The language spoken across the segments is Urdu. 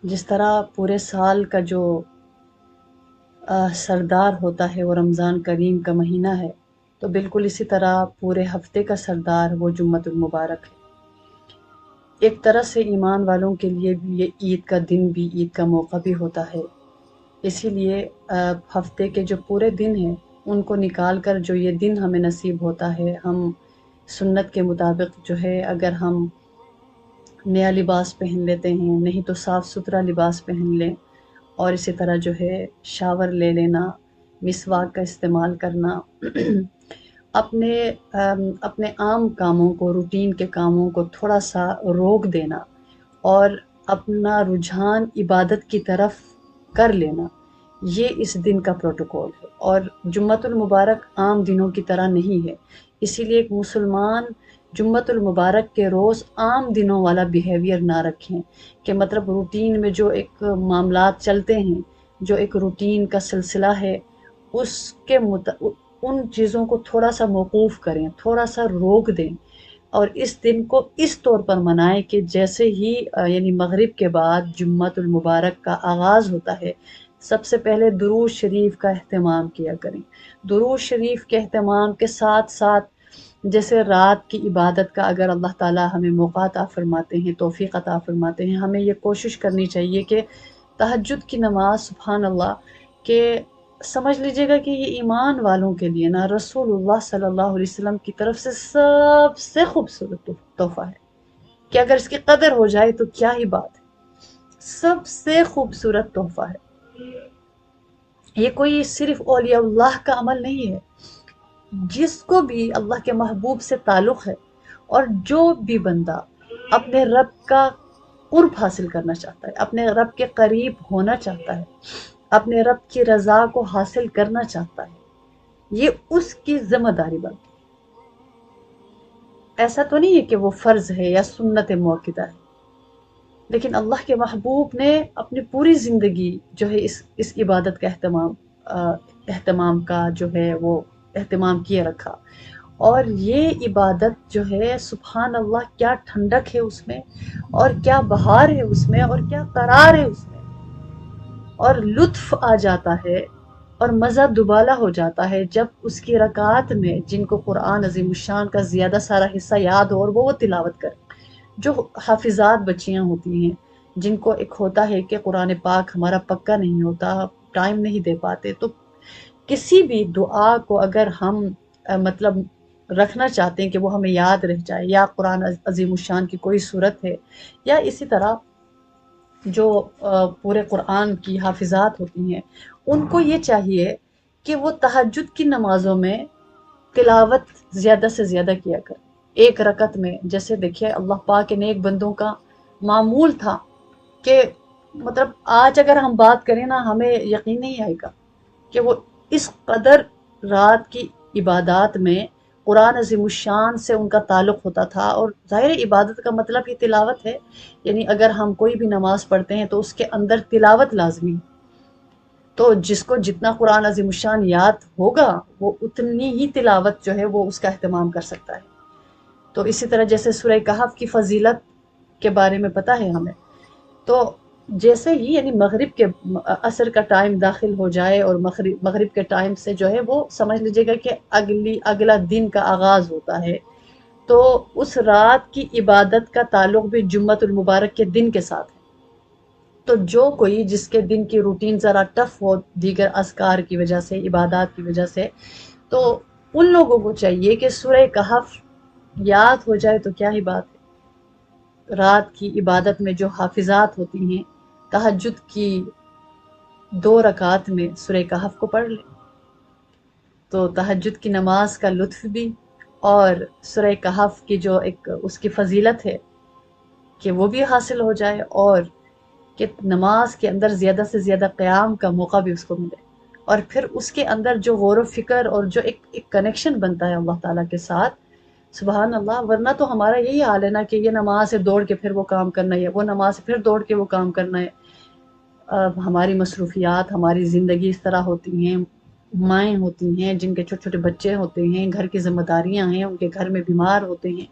جس طرح پورے سال کا جو سردار ہوتا ہے وہ رمضان کریم کا مہینہ ہے، تو بالکل اسی طرح پورے ہفتے کا سردار وہ جمعۃ المبارک ہے۔ ایک طرح سے ایمان والوں کے لیے بھی یہ عید کا دن بھی، عید کا موقع بھی ہوتا ہے۔ اسی لیے ہفتے کے جو پورے دن ہیں ان کو نکال کر جو یہ دن ہمیں نصیب ہوتا ہے، ہم سنت کے مطابق جو ہے اگر ہم نیا لباس پہن لیتے ہیں، نہیں تو صاف ستھرا لباس پہن لیں، اور اسی طرح جو ہے شاور لے لینا، مسواک کا استعمال کرنا، اپنے عام کاموں کو، روٹین کے کاموں کو تھوڑا سا روک دینا اور اپنا رجحان عبادت کی طرف کر لینا، یہ اس دن کا پروٹوکول ہے۔ اور جمعۃ المبارک عام دنوں کی طرح نہیں ہے، اسی لیے ایک مسلمان جمعۃ المبارک کے روز عام دنوں والا بیہیویئر نہ رکھیں، کہ مطلب روٹین میں جو ایک معاملات چلتے ہیں، جو ایک روٹین کا سلسلہ ہے، اس کے ان چیزوں کو تھوڑا سا موقوف کریں، تھوڑا سا روک دیں، اور اس دن کو اس طور پر منائیں کہ جیسے ہی یعنی مغرب کے بعد جمعۃ المبارک کا آغاز ہوتا ہے، سب سے پہلے درود شریف کا اہتمام کیا کریں۔ درود شریف کے اہتمام کے ساتھ ساتھ جیسے رات کی عبادت کا اگر اللہ تعالیٰ ہمیں موقع عطا فرماتے ہیں، توفیق عطا فرماتے ہیں، ہمیں یہ کوشش کرنی چاہیے کہ تہجد کی نماز، سبحان اللہ، کہ سمجھ لیجئے گا کہ یہ ایمان والوں کے لیے نا رسول اللہ صلی اللہ علیہ وسلم کی طرف سے سب سے خوبصورت تحفہ ہے، کہ اگر اس کی قدر ہو جائے تو کیا ہی بات ہے، سب سے خوبصورت تحفہ ہے۔ یہ کوئی صرف اولیاء اللہ کا عمل نہیں ہے، جس کو بھی اللہ کے محبوب سے تعلق ہے اور جو بھی بندہ اپنے رب کا قرب حاصل کرنا چاہتا ہے، اپنے رب کے قریب ہونا چاہتا ہے، اپنے رب کی رضا کو حاصل کرنا چاہتا ہے، یہ اس کی ذمہ داری بنتی ہے۔ ایسا تو نہیں ہے کہ وہ فرض ہے یا سنت موقدہ ہے، لیکن اللہ کے محبوب نے اپنی پوری زندگی جو ہے اس عبادت کا اہتمام کا جو ہے وہ اہتمام کیے رکھا، اور یہ عبادت جو ہے سبحان اللہ کیا ٹھنڈک ہے اس میں، اور کیا بہار ہے اس میں، اور کیا قرار ہے اس میں، اور لطف آ جاتا ہے اور مزہ دوبالا ہو جاتا ہے جب اس کی رکعات میں جن کو قرآن عظیم الشان کا زیادہ سارا حصہ یاد ہو اور وہ تلاوت کریں، جو حافظات بچیاں ہوتی ہیں، جن کو ایک ہوتا ہے کہ قرآن پاک ہمارا پکا نہیں ہوتا، ٹائم نہیں دے پاتے، تو کسی بھی دعا کو اگر ہم مطلب رکھنا چاہتے ہیں کہ وہ ہمیں یاد رہ جائے، یا قرآن عظیم الشان کی کوئی صورت ہے، یا اسی طرح جو پورے قرآن کی حافظات ہوتی ہیں، ان کو یہ چاہیے کہ وہ تہجد کی نمازوں میں تلاوت زیادہ سے زیادہ کیا کریں۔ ایک رکعت میں جیسے دیکھیے اللہ پاک کے نیک بندوں کا معمول تھا کہ مطلب آج اگر ہم بات کریں نا ہمیں یقین نہیں آئے گا کہ وہ اس قدر رات کی عبادات میں قرآن عظیم الشان سے ان کا تعلق ہوتا تھا، اور ظاہر عبادت کا مطلب یہ تلاوت ہے، یعنی اگر ہم کوئی بھی نماز پڑھتے ہیں تو اس کے اندر تلاوت لازمی ہے، تو جس کو جتنا قرآن عظیم الشان یاد ہوگا وہ اتنی ہی تلاوت جو ہے وہ اس کا اہتمام کر سکتا ہے۔ تو اسی طرح جیسے سورہ کہف کی فضیلت کے بارے میں پتہ ہے ہمیں، تو جیسے ہی یعنی مغرب کے عصر کا ٹائم داخل ہو جائے اور مغرب کے ٹائم سے جو ہے وہ سمجھ لیجیے گا کہ اگلا دن کا آغاز ہوتا ہے، تو اس رات کی عبادت کا تعلق بھی جمعۃ المبارک کے دن کے ساتھ ہے۔ تو جو کوئی جس کے دن کی روٹین ذرا ٹف ہو دیگر اذکار کی وجہ سے، عبادات کی وجہ سے، تو ان لوگوں کو چاہیے کہ سورہ کہف یاد ہو جائے تو کیا ہی بات ہے، رات کی عبادت میں جو حافظات ہوتی ہیں، تہجد کی 2 رکعات میں سورہ کہف کو پڑھ لیں، تو تہجد کی نماز کا لطف بھی، اور سورہ کہف کی جو ایک اس کی فضیلت ہے کہ وہ بھی حاصل ہو جائے، اور کہ نماز کے اندر زیادہ سے زیادہ قیام کا موقع بھی اس کو ملے، اور پھر اس کے اندر جو غور و فکر اور جو ایک کنیکشن بنتا ہے اللہ تعالیٰ کے ساتھ، سبحان اللہ، ورنہ تو ہمارا یہی حال ہے نا کہ یہ نماز سے دوڑ کے پھر وہ کام کرنا ہے، وہ نماز سے پھر دوڑ کے وہ کام کرنا ہے۔ ہماری مصروفیات، ہماری زندگی اس طرح ہوتی ہیں، مائیں ہوتی ہیں جن کے چھوٹے چھوٹے بچے ہوتے ہیں، گھر کی ذمہ داریاں ہیں، ان کے گھر میں بیمار ہوتے ہیں،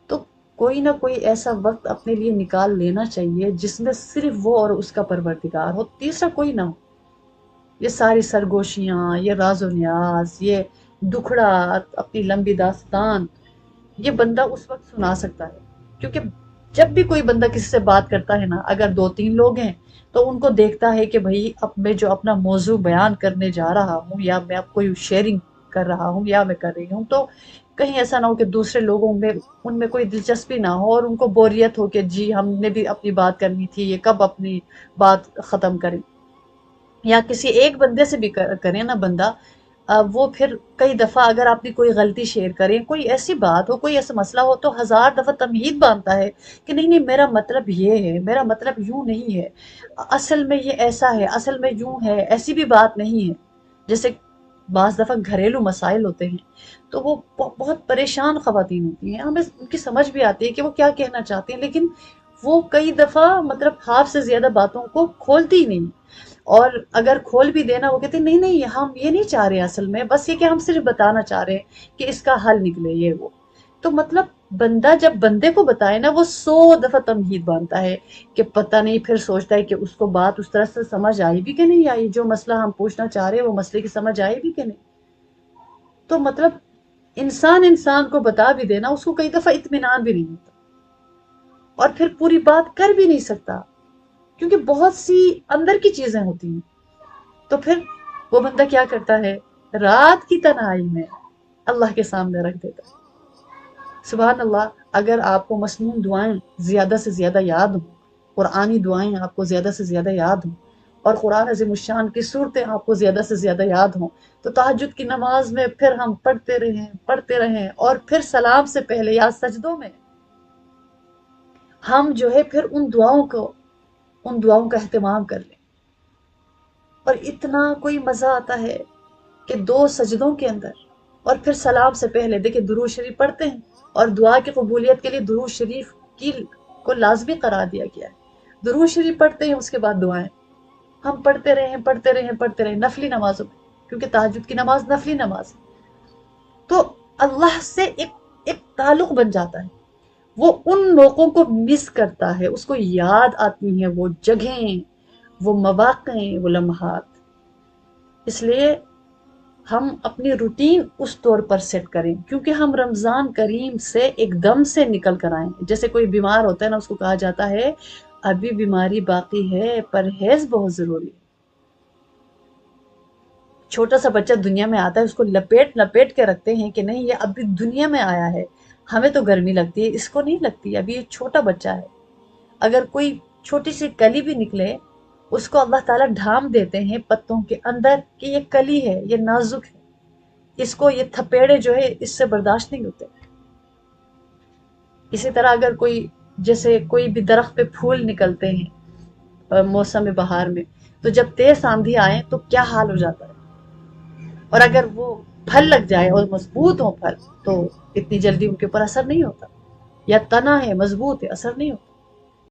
تو کوئی نہ کوئی ایسا وقت اپنے لیے نکال لینا چاہیے جس میں صرف وہ اور اس کا پروردگار ہو، تیسرا کوئی نہ ہو۔ یہ ساری سرگوشیاں، یہ راز و نیاز، یہ دکھڑا، اپنی لمبی داستان، یہ بندہ اس وقت سنا سکتا ہے، کیونکہ جب بھی کوئی بندہ کسی سے بات کرتا ہے نا، اگر دو تین لوگ ہیں تو ان کو دیکھتا ہے کہ بھائی اب میں جو اپنا موضوع بیان کرنے جا رہا ہوں، یا میں اب کوئی شیئرنگ کر رہا ہوں یا میں کر رہی ہوں، تو کہیں ایسا نہ ہو کہ دوسرے لوگوں میں ان میں کوئی دلچسپی نہ ہو اور ان کو بوریت ہو کہ جی ہم نے بھی اپنی بات کرنی تھی، یہ کب اپنی بات ختم کریں۔ یا کسی ایک بندے سے بھی کرے نا بندہ، وہ پھر کئی دفعہ اگر آپ نے کوئی غلطی شیئر کریں، کوئی ایسی بات ہو، کوئی ایسا مسئلہ ہو، تو ہزار دفعہ تمہید باندھتا ہے کہ نہیں نہیں میرا مطلب یہ ہے، میرا مطلب یوں نہیں ہے، اصل میں یہ ایسا ہے، اصل میں یوں ہے، ایسی بھی بات نہیں ہے۔ جیسے بعض دفعہ گھریلو مسائل ہوتے ہیں تو وہ بہت پریشان خواتین ہوتی ہیں، ہمیں ان کی سمجھ بھی آتی ہے کہ وہ کیا کہنا چاہتی ہیں، لیکن وہ کئی دفعہ مطلب ہاف سے زیادہ باتوں کو کھولتی ہی نہیں، اور اگر کھول بھی دینا وہ کہتے ہیں نہیں نہیں ہم یہ نہیں چاہ رہے، اصل میں بس یہ کہ ہم صرف بتانا چاہ رہے ہیں کہ اس کا حل نکلے یہ وہ۔ تو مطلب بندہ جب بندے کو بتائے نا، وہ 100 دفعہ تمہید باندھتا ہے کہ پتہ نہیں، پھر سوچتا ہے کہ اس کو بات اس طرح سے سمجھ آئی بھی کہ نہیں آئی، جو مسئلہ ہم پوچھنا چاہ رہے ہیں وہ مسئلے کی سمجھ آئی بھی کہ نہیں۔ تو مطلب انسان کو بتا بھی دینا، اس کو کئی دفعہ اطمینان بھی نہیں ہوتا، اور پھر پوری بات کر بھی نہیں سکتا، کیونکہ بہت سی اندر کی چیزیں ہوتی ہیں۔ تو پھر وہ بندہ کیا کرتا ہے، رات کی تنہائی میں اللہ کے سامنے رکھ دیتا ہے۔ سبحان اللہ، اگر آپ کو مسنون دعائیں زیادہ سے زیادہ یاد ہوں، قرآنی دعائیں آپ کو زیادہ سے زیادہ یاد ہوں، اور قرآن عظیم الشان کی صورتیں آپ کو زیادہ سے زیادہ یاد ہوں، تو تہجد کی نماز میں پھر ہم پڑھتے رہیں اور پھر سلام سے پہلے یا سجدوں میں ہم جو ہے پھر ان دعاؤں کا اہتمام کر لیں۔ اور اتنا کوئی مزہ آتا ہے کہ 2 سجدوں کے اندر اور پھر سلام سے پہلے دیکھیں درود شریف پڑھتے ہیں، اور دعا کی قبولیت کے لیے درود شریف کی کو لازمی قرار دیا گیا ہے۔ درود شریف پڑھتے ہیں، اس کے بعد دعائیں ہم پڑھتے رہیں نفلی نمازوں میں، کیونکہ تہجد کی نماز نفلی نماز ہے۔ تو اللہ سے ایک تعلق بن جاتا ہے، وہ ان موقعوں کو مس کرتا ہے، اس کو یاد آتی ہیں وہ جگہیں، وہ مواقع، وہ لمحات۔ اس لیے ہم اپنی روٹین اس طور پر سیٹ کریں، کیونکہ ہم رمضان کریم سے ایک دم سے نکل کر آئیں گے۔ جیسے کوئی بیمار ہوتا ہے نا، اس کو کہا جاتا ہے ابھی بیماری باقی ہے، پرہیز بہت ضروری ہے۔ چھوٹا سا بچہ دنیا میں آتا ہے، اس کو لپیٹ لپیٹ کے رکھتے ہیں کہ نہیں یہ ابھی دنیا میں آیا ہے، ہمیں تو گرمی لگتی ہے، اس کو نہیں لگتی، ابھی یہ چھوٹا بچہ ہے۔ اگر کوئی چھوٹی سی کلی بھی نکلے، اس کو اللہ تعالیٰ ڈھام دیتے ہیں پتوں کے اندر کہ یہ کلی ہے، یہ نازک ہے، اس کو یہ تھپیڑے جو ہے اس سے برداشت نہیں ہوتے۔ اسی طرح اگر جیسے کوئی بھی درخت پہ پھول نکلتے ہیں موسم بہار میں، تو جب تیز آندھی آئے تو کیا حال ہو جاتا ہے، اور اگر وہ پھل لگ جائے اور مضبوط ہو پھل، تو اتنی جلدی ان کے اوپر اثر نہیں ہوتا، یا تنا ہے مضبوط ہے اثر نہیں ہوتا۔